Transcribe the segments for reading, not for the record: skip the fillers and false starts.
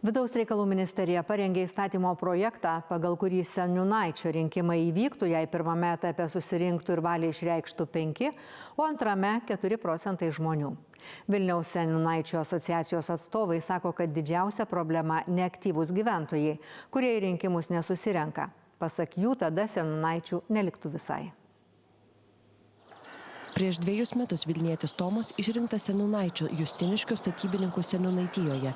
Vidaus reikalų ministerija parengė įstatymo projektą, pagal kurį seniūnaičio rinkimai įvyktų, jei pirmame etape susirinktų ir valiai išreikštų 5, o antrame 4% žmonių. Vilniaus seniūnaičių asociacijos atstovai sako, kad didžiausia problema neaktyvūs gyventojai, kurie į rinkimus nesusirenka. Pasak jų, tada seniūnaičių neliktų visai. Prieš 2 metus vilnietis Tomas išrinktas seniūnaičiu Justiniškio statybininkų seniūnaitijoje.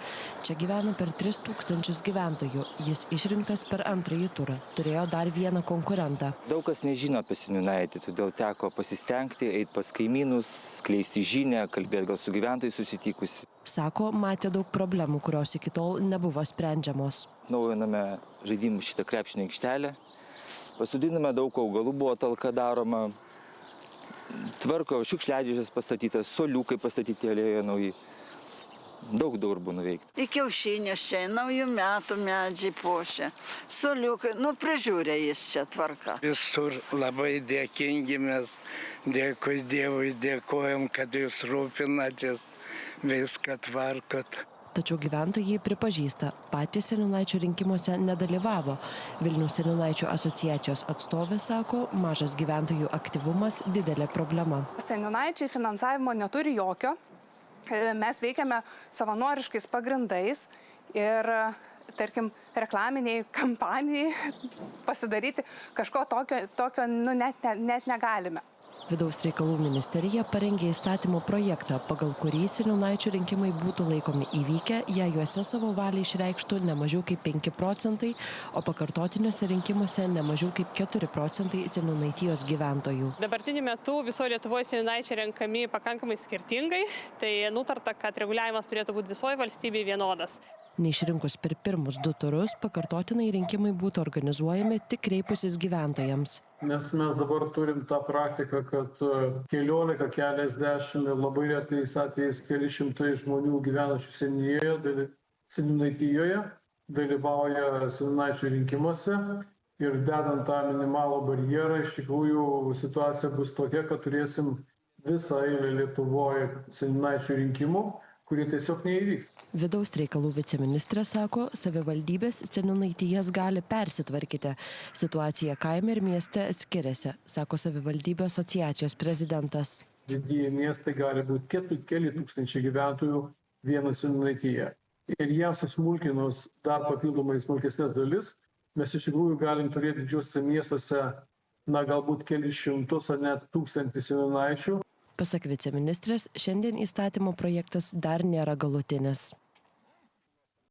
Čia gyvena per 3000 gyventojų. Jis išrinktas per antrąjį turą. Turėjo dar vieną konkurentą. Daug kas nežino apie seniūnaitį, todėl teko pasistengti, eiti pas kaimynus, skleisti žinią, kalbėti gal su gyventojais susitikusi. Sako, matė daug problemų, kurios iki tol nebuvo sprendžiamos. Naujiname žaidimų šitą krepšinio aikštelę. Pasodiname daug augalų, buvo talka daroma. Tvarko, šiukšliadėžės pastatytas, soliukai pastatyti alėjoje nauji. Daug darbų nuveikti. Į kiaušinius čia, naujų metų medžiai puošia, soliukai, prižiūrė jis čia tvarka. Visur labai dėkingi mes, dėkui Dievui, dėkojam, kad jūs rūpinatės, viską tvarkot. Tačiau gyventojai pripažįsta, patys seniūnaičių rinkimuose nedalyvavo. Vilniaus seniūnaičių asociacijos atstovė sako, mažas gyventojų aktyvumas didelė problema. Seniūnaičiai finansavimo neturi jokio. Mes veikiame savanoriškais pagrindais ir, tarkim, reklaminiai kampanijai pasidaryti kažko tokio net negalime. Vidaus reikalų ministerija parengė įstatymo projektą, pagal kurį seniūnaičių rinkimai būtų laikomi įvykę, jei juose savo valią išreikštų ne mažiau kaip 5%, o pakartotiniuose rinkimuose ne mažiau kaip 4% seniūnaitijos gyventojų. Dabartiniu metu visoje Lietuvoje seniūnaičiai renkami pakankamai skirtingai, tai nutarta, kad reguliavimas turėtų būti visoje valstybėje vienodas. Neišrinkus per pirmus 2 turus, pakartotinai rinkimai būtų organizuojami tik kreipusis gyventojams. Nes mes dabar turim tą praktiką, kad keliasdešimt ir labai retais atvejais keli šimtai žmonių gyvenančių seniūnaitijoje dalyvauja seniūnaičių rinkimuose ir dedant tą minimalų barjerą, iš tikrųjų situacija bus tokia, kad turėsim visą eilę Lietuvoje seniūnaičių rinkimų, kurie tiesiog neįvyks. Vidaus reikalų viceministrė sako, savivaldybės seniūnaitijas gali persitvarkyti. Situacija kaime ir mieste skiriasi, sako savivaldybių asociacijos prezidentas. Didieji miestai gali būti keli tūkstančiai gyventojų vieno seniūnaityje. Ir jie susmulkinus dar papildomai smulkesnės dalis, mes iš tikrųjų galim turėti didžiuose miestuose, galbūt kelis šimtus ar net 1000 seniūnaičių. Pasak viceministrės, šiandien įstatymo projektas dar nėra galutinis.